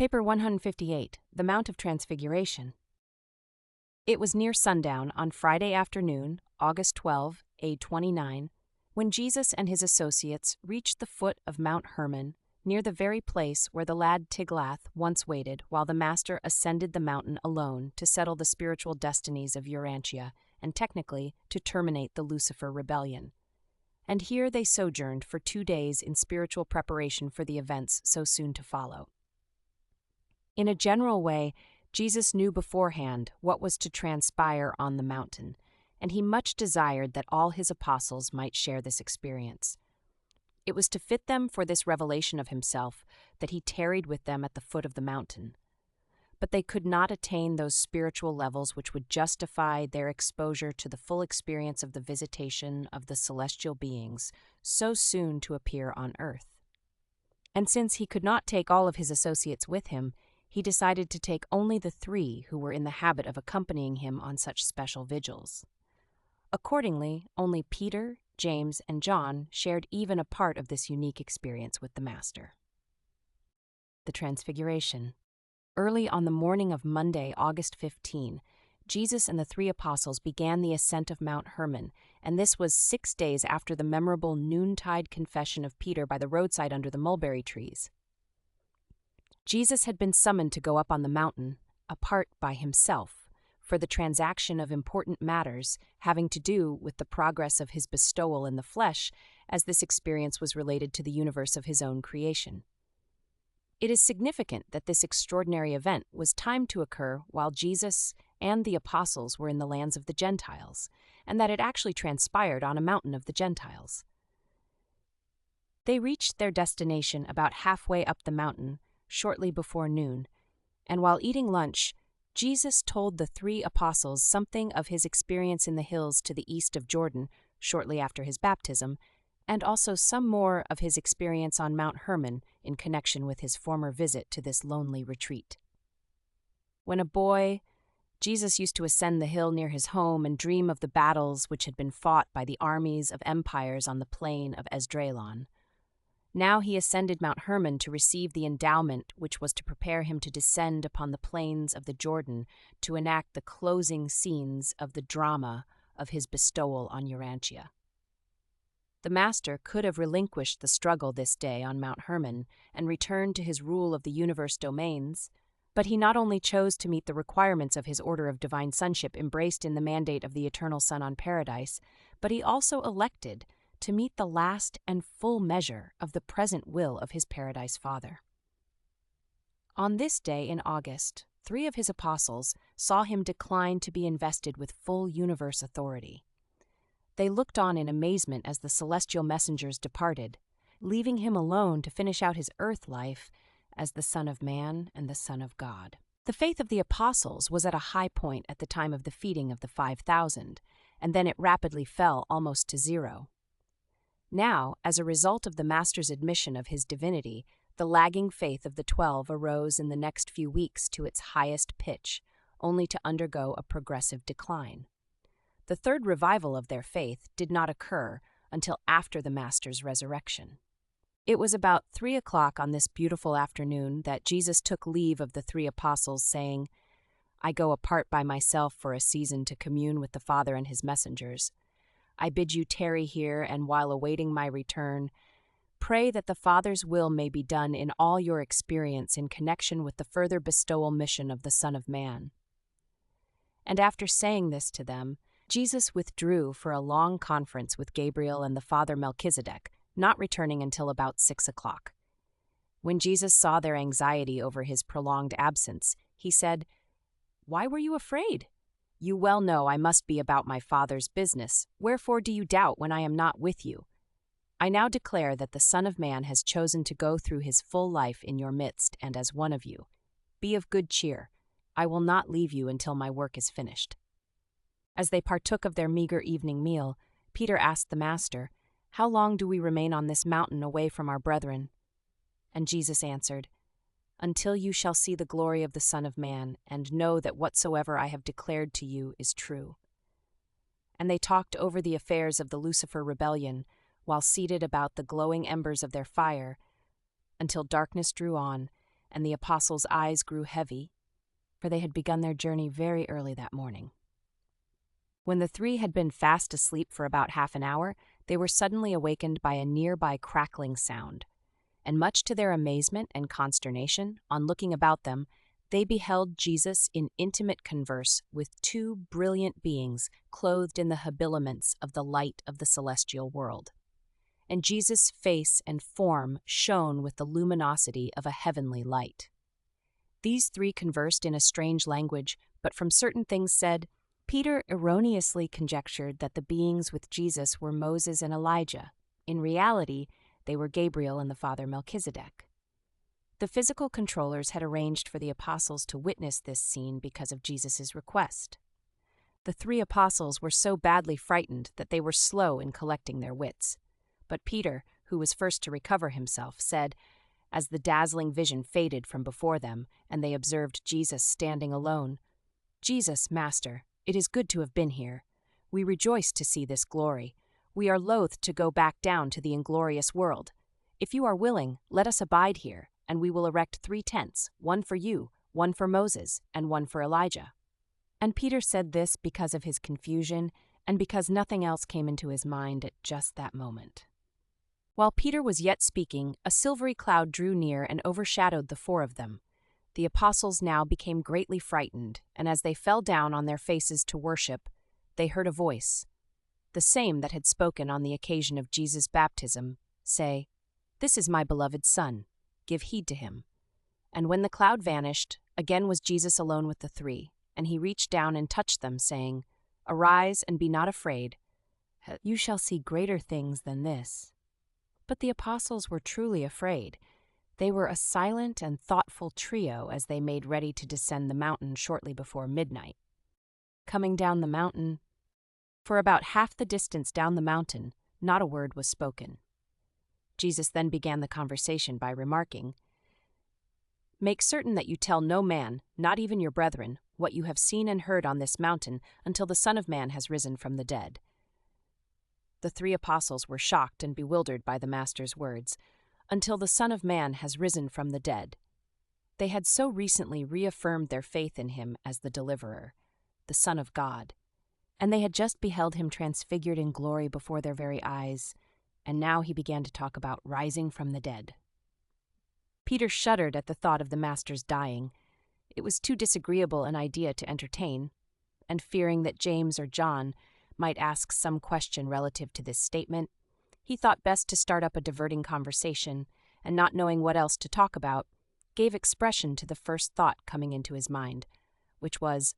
Paper 158, The Mount of Transfiguration. It was near sundown on Friday afternoon, August 12, A 29, when Jesus and his associates reached the foot of Mount Hermon, near the very place where the lad Tiglath once waited while the Master ascended the mountain alone to settle the spiritual destinies of Urantia and technically to terminate the Lucifer rebellion. And here they sojourned for 2 days in spiritual preparation for the events so soon to follow. In a general way, Jesus knew beforehand what was to transpire on the mountain, and he much desired that all his apostles might share this experience. It was to fit them for this revelation of himself that he tarried with them at the foot of the mountain. But they could not attain those spiritual levels which would justify their exposure to the full experience of the visitation of the celestial beings so soon to appear on earth. And since he could not take all of his associates with him, he decided to take only the 3 who were in the habit of accompanying him on such special vigils. Accordingly, only Peter, James, and John shared even a part of this unique experience with the Master. The Transfiguration. Early on the morning of Monday, August 15, Jesus and the 3 apostles began the ascent of Mount Hermon, and this was 6 days after the memorable noontide confession of Peter by the roadside under the mulberry trees. Jesus had been summoned to go up on the mountain, apart by himself, for the transaction of important matters having to do with the progress of his bestowal in the flesh, as this experience was related to the universe of his own creation. It is significant that this extraordinary event was timed to occur while Jesus and the apostles were in the lands of the Gentiles, and that it actually transpired on a mountain of the Gentiles. They reached their destination about halfway up the mountain, shortly before noon, and while eating lunch, Jesus told the 3 apostles something of his experience in the hills to the east of Jordan shortly after his baptism, and also some more of his experience on Mount Hermon in connection with his former visit to this lonely retreat. When a boy, Jesus used to ascend the hill near his home and dream of the battles which had been fought by the armies of empires on the plain of Esdraelon. Now he ascended Mount Hermon to receive the endowment which was to prepare him to descend upon the plains of the Jordan to enact the closing scenes of the drama of his bestowal on Urantia. The Master could have relinquished the struggle this day on Mount Hermon and returned to his rule of the universe domains, but he not only chose to meet the requirements of his order of divine sonship embraced in the mandate of the eternal Son on Paradise, but he also elected to meet the last and full measure of the present will of his Paradise Father. On this day in August, 3 of his apostles saw him decline to be invested with full universe authority. They looked on in amazement as the celestial messengers departed, leaving him alone to finish out his earth life as the Son of Man and the Son of God. The faith of the apostles was at a high point at the time of the feeding of the 5,000, and then it rapidly fell almost to 0. Now, as a result of the Master's admission of his divinity, the lagging faith of the 12 arose in the next few weeks to its highest pitch, only to undergo a progressive decline. The third revival of their faith did not occur until after the Master's resurrection. It was about 3 o'clock on this beautiful afternoon that Jesus took leave of the 3 apostles, saying, "I go apart by myself for a season to commune with the Father and his messengers. I bid you tarry here, and while awaiting my return, pray that the Father's will may be done in all your experience in connection with the further bestowal mission of the Son of Man." And after saying this to them, Jesus withdrew for a long conference with Gabriel and the Father Melchizedek, not returning until about 6 o'clock. When Jesus saw their anxiety over his prolonged absence, he said, "Why were you afraid? You well know I must be about my Father's business. Wherefore do you doubt when I am not with you? I now declare that the Son of Man has chosen to go through his full life in your midst and as one of you. Be of good cheer. I will not leave you until my work is finished." As they partook of their meager evening meal, Peter asked the Master, "How long do we remain on this mountain away from our brethren?" And Jesus answered, "Until you shall see the glory of the Son of Man, and know that whatsoever I have declared to you is true." And they talked over the affairs of the Lucifer rebellion, while seated about the glowing embers of their fire, until darkness drew on, and the apostles' eyes grew heavy, for they had begun their journey very early that morning. When the three had been fast asleep for about half an hour, they were suddenly awakened by a nearby crackling sound, and much to their amazement and consternation, on looking about them, they beheld Jesus in intimate converse with two brilliant beings clothed in the habiliments of the light of the celestial world. And Jesus' face and form shone with the luminosity of a heavenly light. These three conversed in a strange language, but from certain things said, Peter erroneously conjectured that the beings with Jesus were Moses and Elijah. In reality, they were Gabriel and the father Melchizedek. The physical controllers had arranged for the apostles to witness this scene because of Jesus' request. The three apostles were so badly frightened that they were slow in collecting their wits. But Peter, who was first to recover himself, said, as the dazzling vision faded from before them and they observed Jesus standing alone, "Jesus, Master, it is good to have been here. We rejoice to see this glory. We are loath to go back down to the inglorious world. If you are willing, let us abide here, and we will erect 3 tents, one for you, one for Moses, and one for Elijah." And Peter said this because of his confusion and because nothing else came into his mind at just that moment. While Peter was yet speaking, a silvery cloud drew near and overshadowed the 4 of them. The apostles now became greatly frightened, and as they fell down on their faces to worship, they heard a voice, the same that had spoken on the occasion of Jesus' baptism, say, "This is my beloved Son, give heed to him." And when the cloud vanished, again was Jesus alone with the 3, and he reached down and touched them, saying, "Arise and be not afraid. You shall see greater things than this." But the apostles were truly afraid. They were a silent and thoughtful trio as they made ready to descend the mountain shortly before midnight. Coming down the mountain, for about half the distance down the mountain, not a word was spoken. Jesus then began the conversation by remarking, "Make certain that you tell no man, not even your brethren, what you have seen and heard on this mountain until the Son of Man has risen from the dead." The 3 apostles were shocked and bewildered by the Master's words, "until the Son of Man has risen from the dead." They had so recently reaffirmed their faith in him as the Deliverer, the Son of God, and they had just beheld him transfigured in glory before their very eyes, and now he began to talk about rising from the dead. Peter shuddered at the thought of the Master's dying. It was too disagreeable an idea to entertain, and fearing that James or John might ask some question relative to this statement, he thought best to start up a diverting conversation, and not knowing what else to talk about, gave expression to the first thought coming into his mind, which was,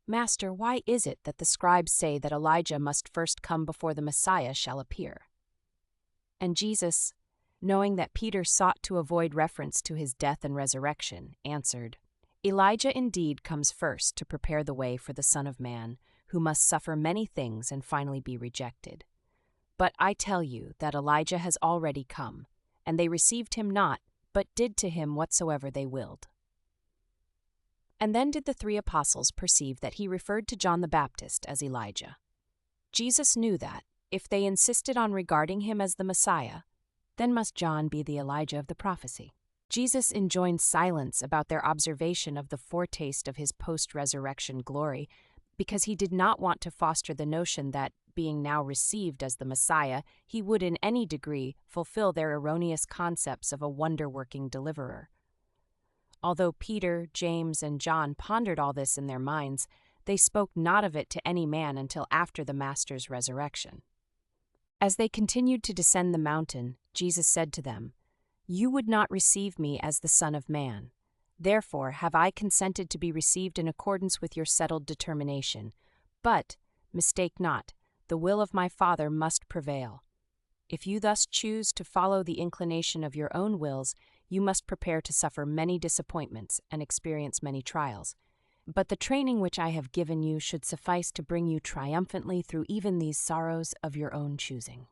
"Master, why is it that the scribes say that Elijah must first come before the Messiah shall appear?" And Jesus, knowing that Peter sought to avoid reference to his death and resurrection, answered, "Elijah indeed comes first to prepare the way for the Son of Man, who must suffer many things and finally be rejected. But I tell you that Elijah has already come, and they received him not, but did to him whatsoever they willed." And then did the 3 apostles perceive that he referred to John the Baptist as Elijah. Jesus knew that, if they insisted on regarding him as the Messiah, then must John be the Elijah of the prophecy. Jesus enjoined silence about their observation of the foretaste of his post-resurrection glory, because he did not want to foster the notion that, being now received as the Messiah, he would in any degree fulfill their erroneous concepts of a wonder-working deliverer. Although Peter, James, and John pondered all this in their minds, they spoke not of it to any man until after the Master's resurrection. As they continued to descend the mountain, Jesus said to them, "You would not receive me as the Son of Man. Therefore have I consented to be received in accordance with your settled determination. But, mistake not, the will of my Father must prevail. If you thus choose to follow the inclination of your own wills, you must prepare to suffer many disappointments and experience many trials. But the training which I have given you should suffice to bring you triumphantly through even these sorrows of your own choosing."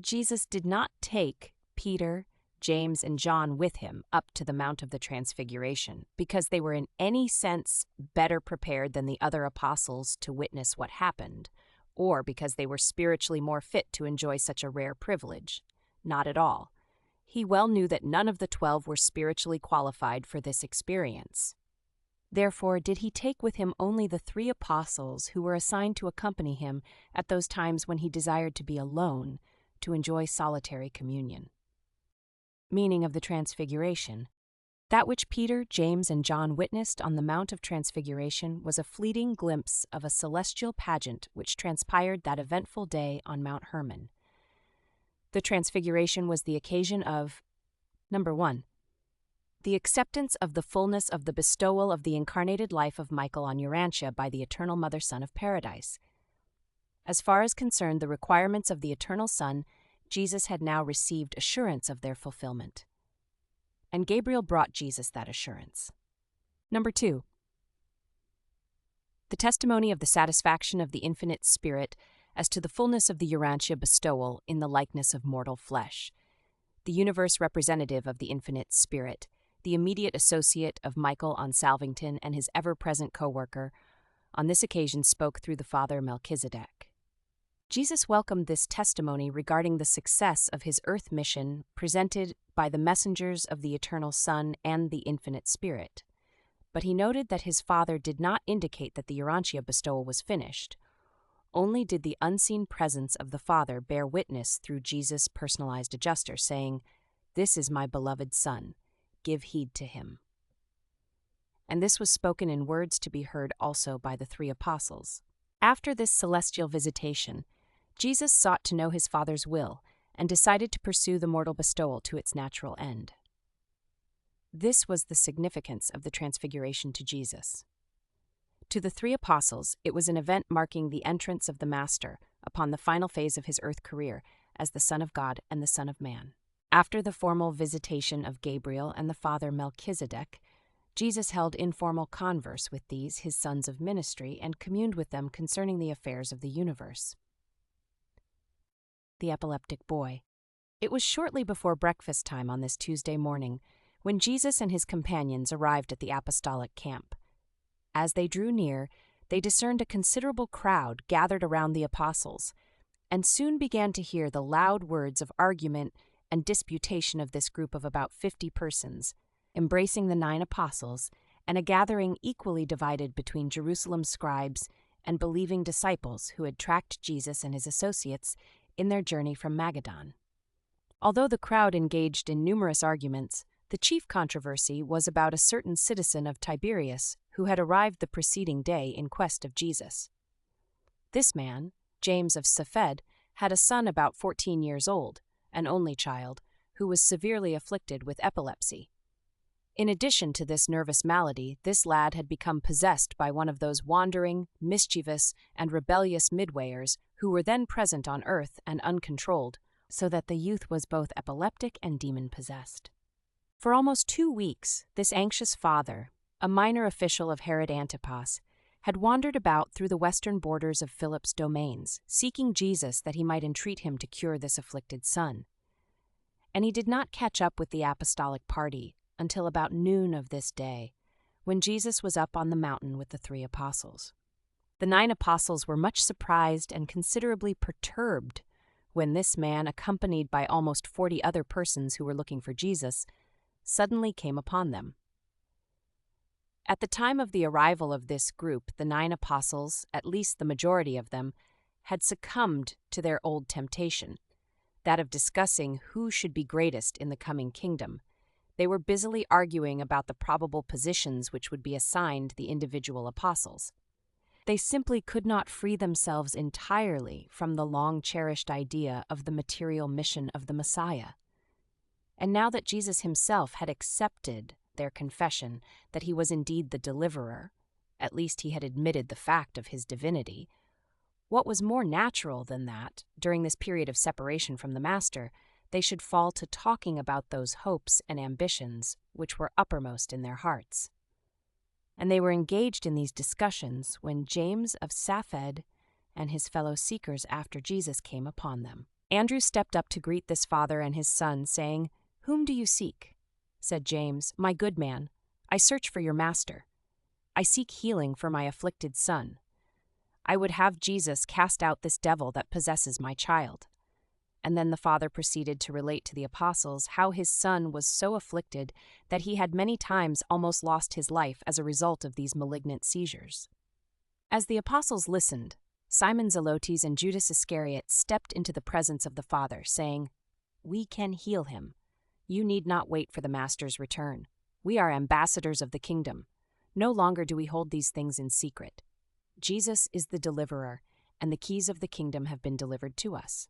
Jesus did not take Peter, James, and John with him up to the Mount of the Transfiguration because they were in any sense better prepared than the other apostles to witness what happened, or because they were spiritually more fit to enjoy such a rare privilege. Not at all. He well knew that none of the 12 were spiritually qualified for this experience. Therefore, did he take with him only the 3 apostles who were assigned to accompany him at those times when he desired to be alone, to enjoy solitary communion. Meaning of the Transfiguration. That which Peter, James, and John witnessed on the Mount of Transfiguration was a fleeting glimpse of a celestial pageant which transpired that eventful day on Mount Hermon. The Transfiguration was the occasion of, number 1, the acceptance of the fullness of the bestowal of the incarnated life of Michael on Urantia by the Eternal Mother Son of Paradise. As far as concerned the requirements of the Eternal Son, Jesus had now received assurance of their fulfillment. And Gabriel brought Jesus that assurance. Number 2, the testimony of the satisfaction of the infinite Spirit as to the fullness of the Urantia bestowal in the likeness of mortal flesh. The universe representative of the infinite Spirit, the immediate associate of Michael on Salvington and his ever-present co-worker, on this occasion spoke through the Father Melchizedek. Jesus welcomed this testimony regarding the success of his earth mission presented by the messengers of the Eternal Son and the Infinite Spirit. But he noted that his Father did not indicate that the Urantia bestowal was finished. Only did the unseen presence of the Father bear witness through Jesus' personalized adjuster, saying, "This is my beloved Son, give heed to him." And this was spoken in words to be heard also by the 3 apostles. After this celestial visitation, Jesus sought to know his Father's will and decided to pursue the mortal bestowal to its natural end. This was the significance of the Transfiguration to Jesus. To the 3 apostles, it was an event marking the entrance of the Master upon the final phase of his earth career as the Son of God and the Son of Man. After the formal visitation of Gabriel and the Father Melchizedek, Jesus held informal converse with these, his sons of ministry, and communed with them concerning the affairs of the universe. The Epileptic Boy. It was shortly before breakfast time on this Tuesday morning when Jesus and his companions arrived at the apostolic camp. As they drew near, they discerned a considerable crowd gathered around the apostles, and soon began to hear the loud words of argument and disputation of this group of about 50 persons, embracing the 9 apostles, and a gathering equally divided between Jerusalem scribes and believing disciples who had tracked Jesus and his associates in their journey from Magadan. Although the crowd engaged in numerous arguments, the chief controversy was about a certain citizen of Tiberias who had arrived the preceding day in quest of Jesus. This man, James of Cephed, had a son about 14 years old, an only child, who was severely afflicted with epilepsy. In addition to this nervous malady, this lad had become possessed by one of those wandering, mischievous, and rebellious midwayers who were then present on earth and uncontrolled, so that the youth was both epileptic and demon-possessed. For almost 2 weeks, this anxious father, a minor official of Herod Antipas, had wandered about through the western borders of Philip's domains, seeking Jesus that he might entreat him to cure this afflicted son. And he did not catch up with the apostolic party until about noon of this day, when Jesus was up on the mountain with the 3 apostles. The 9 apostles were much surprised and considerably perturbed when this man, accompanied by almost 40 other persons who were looking for Jesus, suddenly came upon them. At the time of the arrival of this group, the 9 apostles, at least the majority of them, had succumbed to their old temptation, that of discussing who should be greatest in the coming kingdom. They were busily arguing about the probable positions which would be assigned the individual apostles. They simply could not free themselves entirely from the long-cherished idea of the material mission of the Messiah. And now that Jesus himself had accepted their confession that he was indeed the deliverer, at least he had admitted the fact of his divinity, what was more natural than that, during this period of separation from the Master, they should fall to talking about those hopes and ambitions which were uppermost in their hearts. And they were engaged in these discussions when James of Cephed and his fellow seekers after Jesus came upon them. Andrew stepped up to greet this father and his son, saying, "Whom do you seek?" Said James, "My good man, I search for your master. I seek healing for my afflicted son. I would have Jesus cast out this devil that possesses my child." And then the father proceeded to relate to the apostles how his son was so afflicted that he had many times almost lost his life as a result of these malignant seizures. As the apostles listened, Simon Zelotes and Judas Iscariot stepped into the presence of the Father, saying, "We can heal him. You need not wait for the Master's return. We are ambassadors of the kingdom. No longer do we hold these things in secret. Jesus is the deliverer, and the keys of the kingdom have been delivered to us."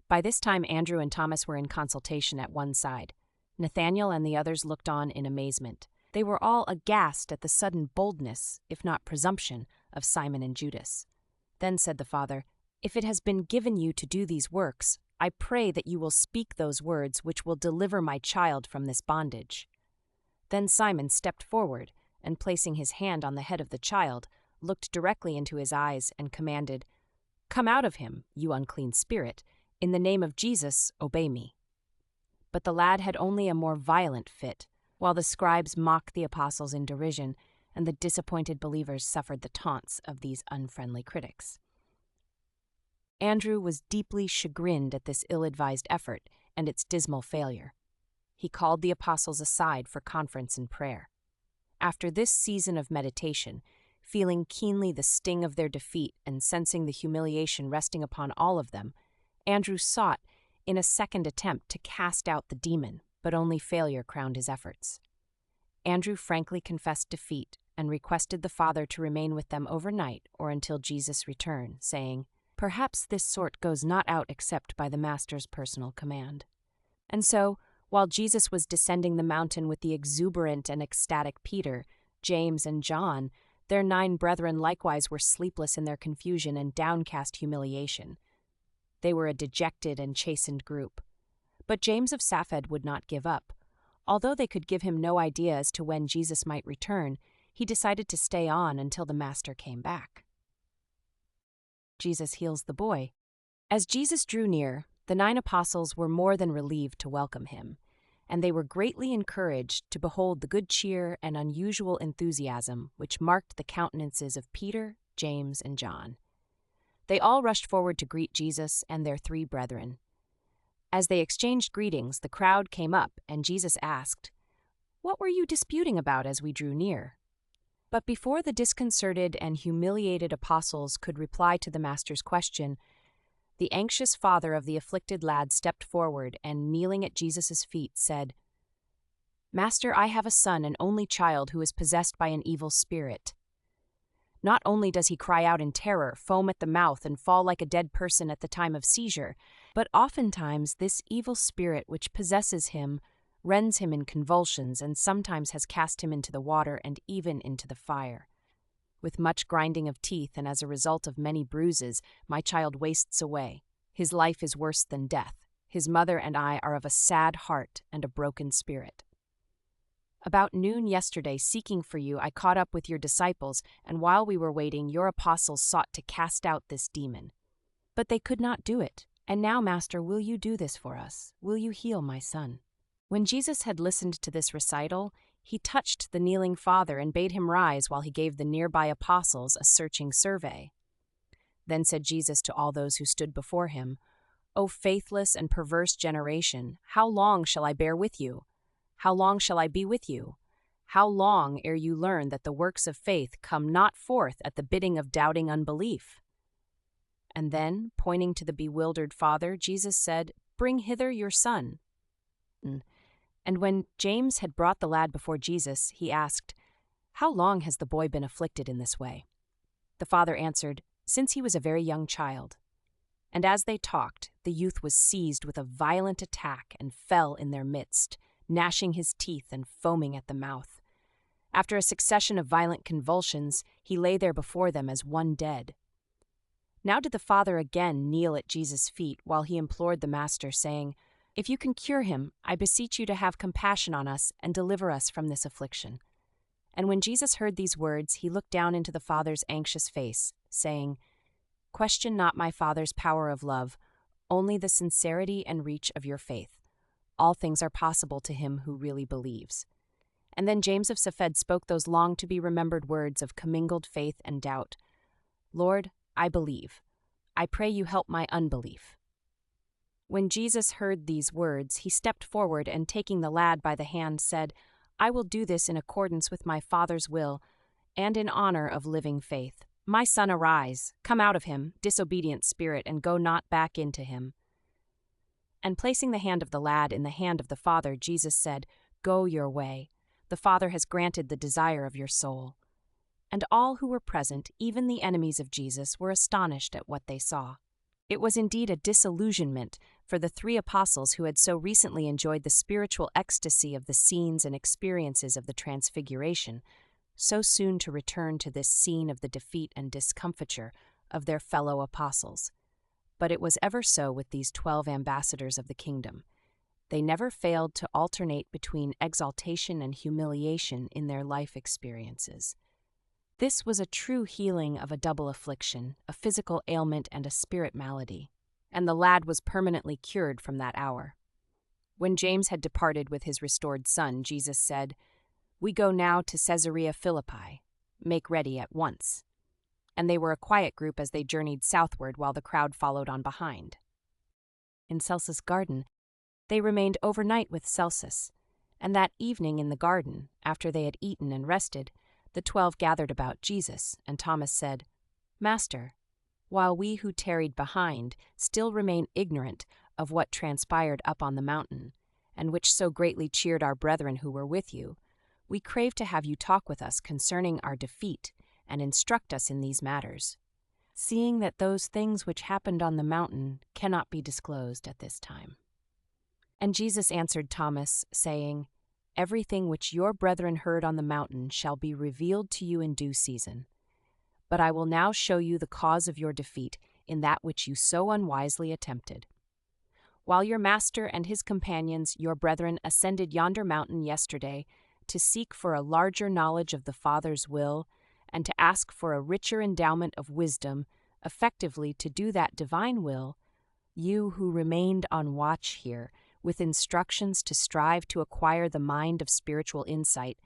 By this time, Andrew and Thomas were in consultation at one side. Nathanael and the others looked on in amazement. They were all aghast at the sudden boldness, if not presumption, of Simon and Judas. Then said the Father, "If it has been given you to do these works, I pray that you will speak those words which will deliver my child from this bondage." Then Simon stepped forward, and placing his hand on the head of the child, looked directly into his eyes and commanded, "Come out of him, you unclean spirit. In the name of Jesus, obey me." But the lad had only a more violent fit, while the scribes mocked the apostles in derision, and the disappointed believers suffered the taunts of these unfriendly critics. Andrew was deeply chagrined at this ill-advised effort and its dismal failure. He called the apostles aside for conference and prayer. After this season of meditation, feeling keenly the sting of their defeat and sensing the humiliation resting upon all of them, Andrew sought, in a second attempt, to cast out the demon, but only failure crowned his efforts. Andrew frankly confessed defeat and requested the Father to remain with them overnight or until Jesus' return, saying, "Perhaps this sort goes not out except by the Master's personal command." And so, while Jesus was descending the mountain with the exuberant and ecstatic Peter, James, and John, their 9 brethren likewise were sleepless in their confusion and downcast humiliation. They were a dejected and chastened group. But James of Saphed would not give up. Although they could give him no idea as to when Jesus might return, he decided to stay on until the Master came back. Jesus heals the boy. As Jesus drew near, the 9 apostles were more than relieved to welcome him, and they were greatly encouraged to behold the good cheer and unusual enthusiasm which marked the countenances of Peter, James, and John. They all rushed forward to greet Jesus and their 3 brethren. As they exchanged greetings, the crowd came up, and Jesus asked, "What were you disputing about as we drew near?" But before the disconcerted and humiliated apostles could reply to the Master's question, the anxious father of the afflicted lad stepped forward and, kneeling at Jesus' feet, said, "Master, I have a son, an only child, who is possessed by an evil spirit. Not only does he cry out in terror, foam at the mouth, and fall like a dead person at the time of seizure, but oftentimes this evil spirit which possesses him rends him in convulsions and sometimes has cast him into the water and even into the fire. With much grinding of teeth and as a result of many bruises, my child wastes away. His life is worse than death. His mother and I are of a sad heart and a broken spirit. About noon yesterday, seeking for you, I caught up with your disciples, and while we were waiting, your apostles sought to cast out this demon. But they could not do it. And now, Master, will you do this for us? Will you heal my son?" When Jesus had listened to this recital, he touched the kneeling father and bade him rise while he gave the nearby apostles a searching survey. Then said Jesus to all those who stood before him, "O faithless and perverse generation, how long shall I bear with you? How long shall I be with you? How long ere you learn that the works of faith come not forth at the bidding of doubting unbelief?" And then, pointing to the bewildered father, Jesus said, "Bring hither your son." And when James had brought the lad before Jesus, he asked, "How long has the boy been afflicted in this way?" The father answered, "Since he was a very young child." And as they talked, the youth was seized with a violent attack and fell in their midst, gnashing his teeth and foaming at the mouth. After a succession of violent convulsions, he lay there before them as one dead. Now did the father again kneel at Jesus' feet while he implored the Master, saying, "If you can cure him, I beseech you to have compassion on us and deliver us from this affliction." And when Jesus heard these words, he looked down into the father's anxious face, saying, "Question not my Father's power of love, only the sincerity and reach of your faith. All things are possible to him who really believes." And then James of Saphed spoke those long-to-be-remembered words of commingled faith and doubt. "Lord, I believe. I pray you help my unbelief." When Jesus heard these words, he stepped forward and, taking the lad by the hand, said, "I will do this in accordance with my Father's will and in honor of living faith. My son, arise, come out of him, disobedient spirit, and go not back into him." And placing the hand of the lad in the hand of the father, Jesus said, "Go your way. The Father has granted the desire of your soul." And all who were present, even the enemies of Jesus, were astonished at what they saw. It was indeed a disillusionment for the three apostles who had so recently enjoyed the spiritual ecstasy of the scenes and experiences of the Transfiguration, so soon to return to this scene of the defeat and discomfiture of their fellow apostles. But it was ever so with these 12 ambassadors of the kingdom. They never failed to alternate between exaltation and humiliation in their life experiences. This was a true healing of a double affliction, a physical ailment and a spirit malady, and the lad was permanently cured from that hour. When James had departed with his restored son, Jesus said, "We go now to Caesarea Philippi. Make ready at once." And they were a quiet group as they journeyed southward while the crowd followed on behind. In Celsus Garden, they remained overnight with Celsus, and that evening in the garden, after they had eaten and rested, the 12 gathered about Jesus, and Thomas said, "Master, while we who tarried behind still remain ignorant of what transpired up on the mountain, and which so greatly cheered our brethren who were with you, we crave to have you talk with us concerning our defeat, and instruct us in these matters, seeing that those things which happened on the mountain cannot be disclosed at this time." And Jesus answered Thomas, saying, "Everything which your brethren heard on the mountain shall be revealed to you in due season. But I will now show you the cause of your defeat in that which you so unwisely attempted. While your master and his companions, your brethren, ascended yonder mountain yesterday to seek for a larger knowledge of the Father's will and to ask for a richer endowment of wisdom, effectively to do that divine will, you who remained on watch here, with instructions to strive to acquire the mind of spiritual insight,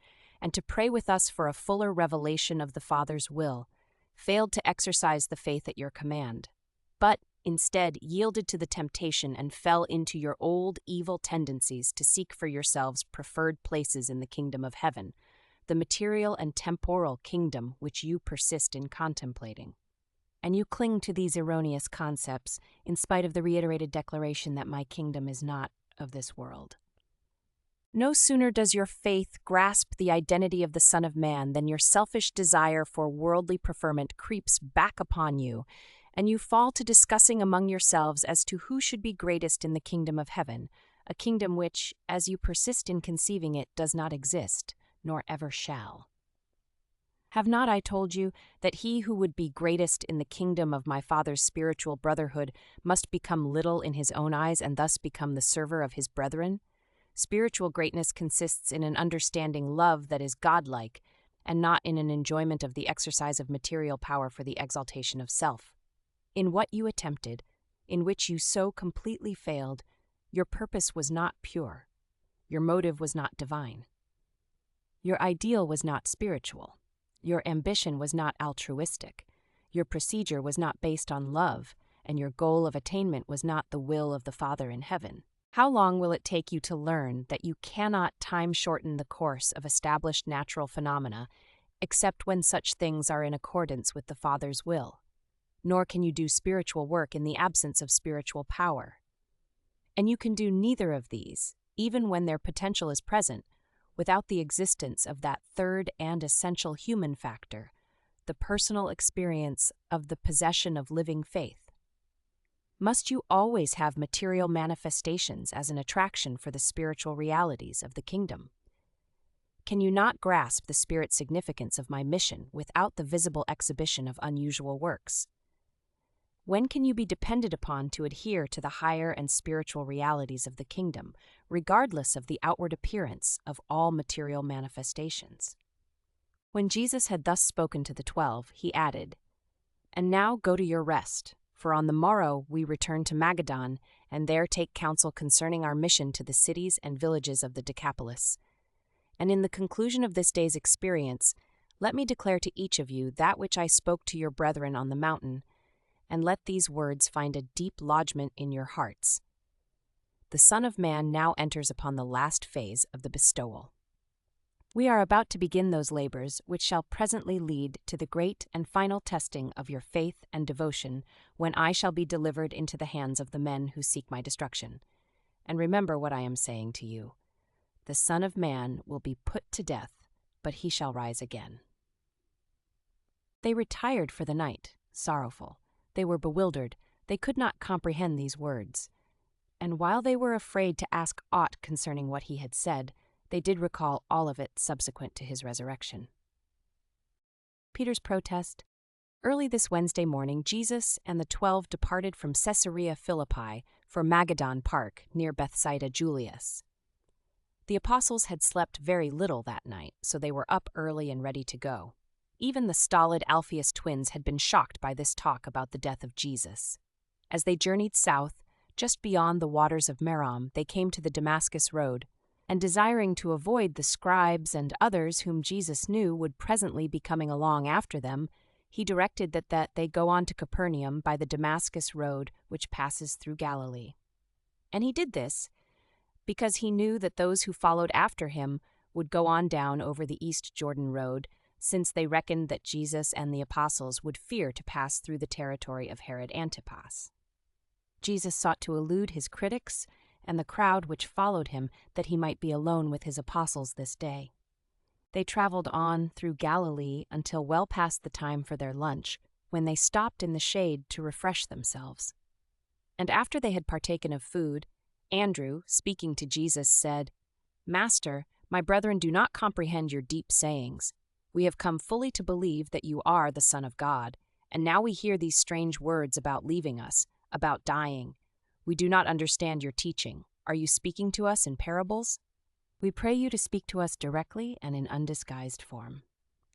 and to pray with us for a fuller revelation of the Father's will, failed to exercise the faith at your command, but instead yielded to the temptation and fell into your old evil tendencies to seek for yourselves preferred places in the kingdom of heaven, the material and temporal kingdom which you persist in contemplating. And you cling to these erroneous concepts in spite of the reiterated declaration that my kingdom is not of this world. No sooner does your faith grasp the identity of the Son of Man than your selfish desire for worldly preferment creeps back upon you, and you fall to discussing among yourselves as to who should be greatest in the kingdom of heaven, a kingdom which, as you persist in conceiving it, does not exist, nor ever shall. Have not I told you that he who would be greatest in the kingdom of my Father's spiritual brotherhood must become little in his own eyes and thus become the server of his brethren? Spiritual greatness consists in an understanding love that is godlike, and not in an enjoyment of the exercise of material power for the exaltation of self. In what you attempted, in which you so completely failed, your purpose was not pure. Your motive was not divine. Your ideal was not spiritual. Your ambition was not altruistic. Your procedure was not based on love, and your goal of attainment was not the will of the Father in heaven. How long will it take you to learn that you cannot time-shorten the course of established natural phenomena except when such things are in accordance with the Father's will? Nor can you do spiritual work in the absence of spiritual power. And you can do neither of these, even when their potential is present, without the existence of that third and essential human factor, the personal experience of the possession of living faith. Must you always have material manifestations as an attraction for the spiritual realities of the kingdom? Can you not grasp the spirit significance of my mission without the visible exhibition of unusual works? When can you be depended upon to adhere to the higher and spiritual realities of the kingdom, regardless of the outward appearance of all material manifestations? When Jesus had thus spoken to the 12, he added, "And now go to your rest, for on the morrow we return to Magadan, and there take counsel concerning our mission to the cities and villages of the Decapolis. And in the conclusion of this day's experience, let me declare to each of you that which I spoke to your brethren on the mountain, and let these words find a deep lodgment in your hearts. the Son of Man now enters upon the last phase of the bestowal. We are about to begin those labors which shall presently lead to the great and final testing of your faith and devotion when I shall be delivered into the hands of the men who seek my destruction. And remember what I am saying to you. The Son of Man will be put to death, but he shall rise again." They retired for the night, sorrowful. They were bewildered. They could not comprehend these words. And while they were afraid to ask aught concerning what he had said, they did recall all of it subsequent to his resurrection. Peter's protest. Early this Wednesday morning, Jesus and the 12 departed from Caesarea Philippi for Magadan Park near Bethsaida Julius. The apostles had slept very little that night, so they were up early and ready to go. Even the stolid Alphaeus twins had been shocked by this talk about the death of Jesus. As they journeyed south, just beyond the waters of Merom, they came to the Damascus road, and desiring to avoid the scribes and others whom Jesus knew would presently be coming along after them, he directed that they go on to Capernaum by the Damascus road which passes through Galilee. And he did this because he knew that those who followed after him would go on down over the East Jordan road, since they reckoned that Jesus and the apostles would fear to pass through the territory of Herod Antipas. Jesus sought to elude his critics and the crowd which followed him, that he might be alone with his apostles this day. They traveled on through Galilee until well past the time for their lunch, when they stopped in the shade to refresh themselves. And after they had partaken of food, Andrew, speaking to Jesus, said, "Master, my brethren do not comprehend your deep sayings. We have come fully to believe that you are the Son of God, and now we hear these strange words about leaving us, about dying. We do not understand your teaching. Are you speaking to us in parables? We pray you to speak to us directly and in undisguised form."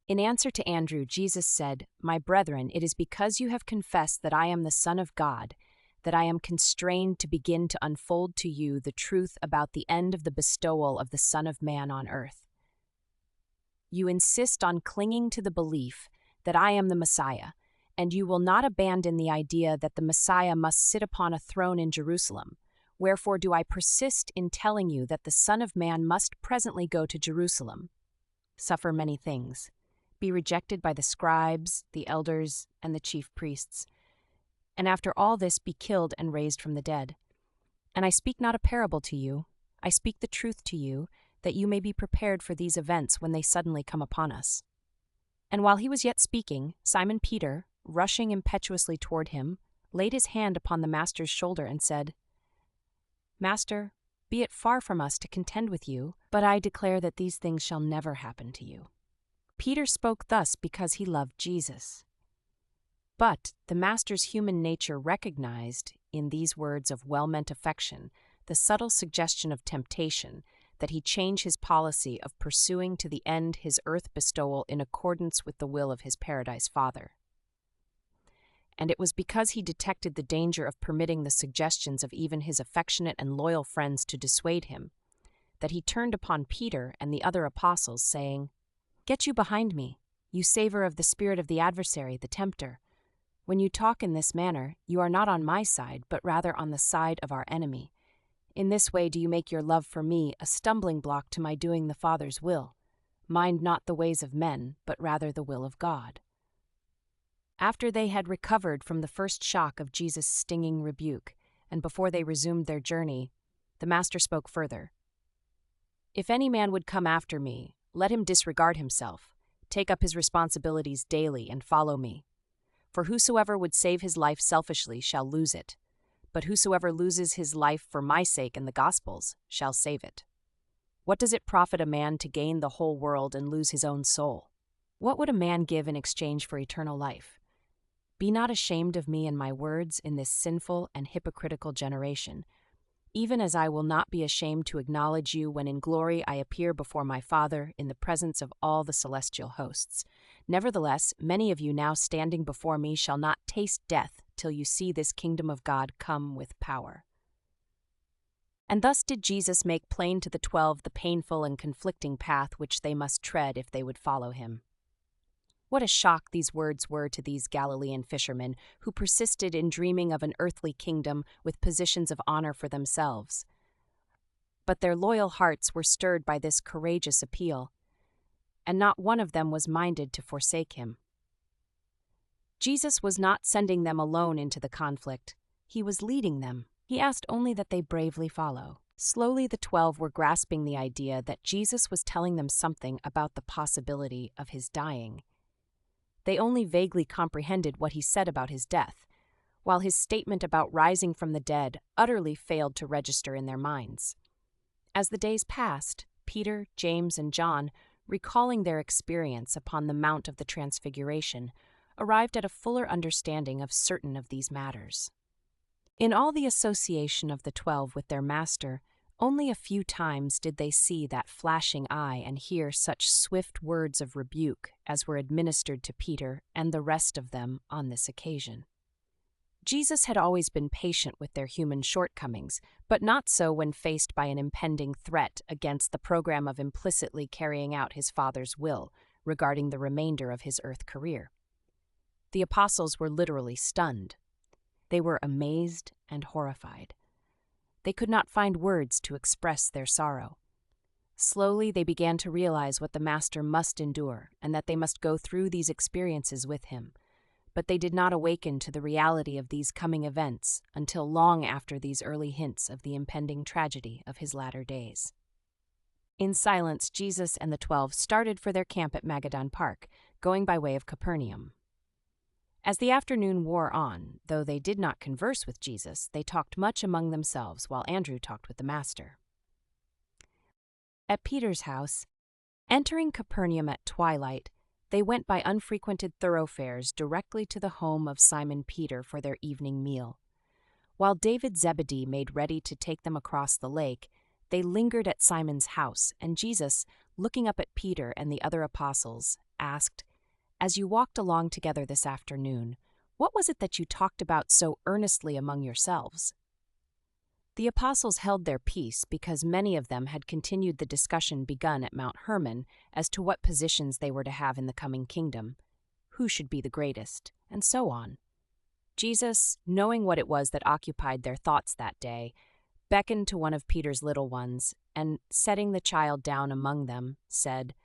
In answer to Andrew, Jesus said, "My brethren, it is because you have confessed that I am the Son of God, that I am constrained to begin to unfold to you the truth about the end of the bestowal of the Son of Man on earth. You insist on clinging to the belief that I am the Messiah, and you will not abandon the idea that the Messiah must sit upon a throne in Jerusalem. Wherefore do I persist in telling you that the Son of Man must presently go to Jerusalem, suffer many things, be rejected by the scribes, the elders, and the chief priests, and after all this be killed and raised from the dead. And I speak not a parable to you, I speak the truth to you, that you may be prepared for these events when they suddenly come upon us." And while he was yet speaking, Simon Peter, rushing impetuously toward him, laid his hand upon the Master's shoulder and said, "Master, be it far from us to contend with you, but I declare that these things shall never happen to you." Peter spoke thus because he loved Jesus. But the Master's human nature recognized, in these words of well-meant affection, the subtle suggestion of temptation, that he change his policy of pursuing to the end his earth bestowal in accordance with the will of his paradise Father. And it was because he detected the danger of permitting the suggestions of even his affectionate and loyal friends to dissuade him, that he turned upon Peter and the other apostles, saying, "Get you behind me, you savor of the spirit of the adversary, the tempter. When you talk in this manner, you are not on my side, but rather on the side of our enemy. In this way do you make your love for me a stumbling block to my doing the Father's will. Mind not the ways of men, but rather the will of God." After they had recovered from the first shock of Jesus' stinging rebuke, and before they resumed their journey, the Master spoke further. "If any man would come after me, let him disregard himself, take up his responsibilities daily, and follow me. For whosoever would save his life selfishly shall lose it, but whosoever loses his life for my sake and the gospel's shall save it. What does it profit a man to gain the whole world and lose his own soul? What would a man give in exchange for eternal life? Be not ashamed of me and my words in this sinful and hypocritical generation, even as I will not be ashamed to acknowledge you when in glory I appear before my Father in the presence of all the celestial hosts. Nevertheless, many of you now standing before me shall not taste death till you see this kingdom of God come with power." And thus did Jesus make plain to the 12 the painful and conflicting path which they must tread if they would follow him. What a shock these words were to these Galilean fishermen, who persisted in dreaming of an earthly kingdom with positions of honor for themselves. but their loyal hearts were stirred by this courageous appeal, and not one of them was minded to forsake him. Jesus was not sending them alone into the conflict. He was leading them. He asked only that they bravely follow. Slowly, the 12 were grasping the idea that Jesus was telling them something about the possibility of his dying. They only vaguely comprehended what he said about his death, while his statement about rising from the dead utterly failed to register in their minds. As the days passed, Peter, James, and John, recalling their experience upon the Mount of the Transfiguration, arrived at a fuller understanding of certain of these matters. In all the association of the 12 with their Master, only a few times did they see that flashing eye and hear such swift words of rebuke as were administered to Peter and the rest of them on this occasion. Jesus had always been patient with their human shortcomings, but not so when faced by an impending threat against the program of implicitly carrying out his Father's will regarding the remainder of his earth career. The apostles were literally stunned. They were amazed and horrified. They could not find words to express their sorrow. Slowly, they began to realize what the Master must endure and that they must go through these experiences with him. But they did not awaken to the reality of these coming events until long after these early hints of the impending tragedy of his latter days. In silence, Jesus and the 12 started for their camp at Magadan Park, going by way of Capernaum. As the afternoon wore on, though they did not converse with Jesus, they talked much among themselves while Andrew talked with the Master. At Peter's house, entering Capernaum at twilight, they went by unfrequented thoroughfares directly to the home of Simon Peter for their evening meal. While David Zebedee made ready to take them across the lake, they lingered at Simon's house, and Jesus, looking up at Peter and the other apostles, asked, "As you walked along together this afternoon, what was it that you talked about so earnestly among yourselves?" The apostles held their peace because many of them had continued the discussion begun at Mount Hermon as to what positions they were to have in the coming kingdom, who should be the greatest, and so on. Jesus, knowing what it was that occupied their thoughts that day, beckoned to one of Peter's little ones, and, setting the child down among them, said,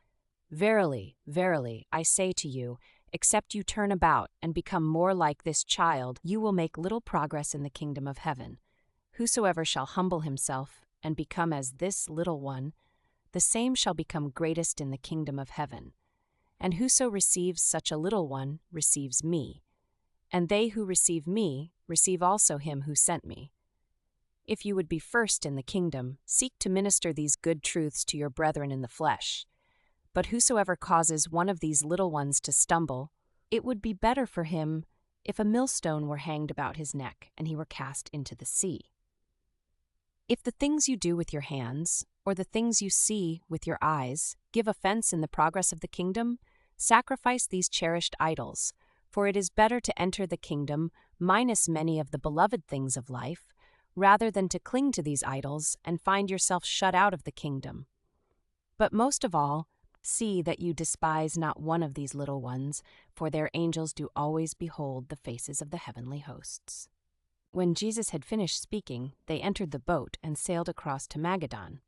"Verily, verily, I say to you, except you turn about and become more like this child, you will make little progress in the kingdom of heaven. Whosoever shall humble himself and become as this little one, the same shall become greatest in the kingdom of heaven. And whoso receives such a little one receives me, and they who receive me receive also him who sent me. If you would be first in the kingdom, seek to minister these good truths to your brethren in the flesh. But whosoever causes one of these little ones to stumble, it would be better for him if a millstone were hanged about his neck and he were cast into the sea. If the things you do with your hands, or the things you see with your eyes, give offense in the progress of the kingdom, sacrifice these cherished idols, for it is better to enter the kingdom minus many of the beloved things of life, rather than to cling to these idols and find yourself shut out of the kingdom. But most of all, see that you despise not one of these little ones, for their angels do always behold the faces of the heavenly hosts." When Jesus had finished speaking, they entered the boat and sailed across to Magadan.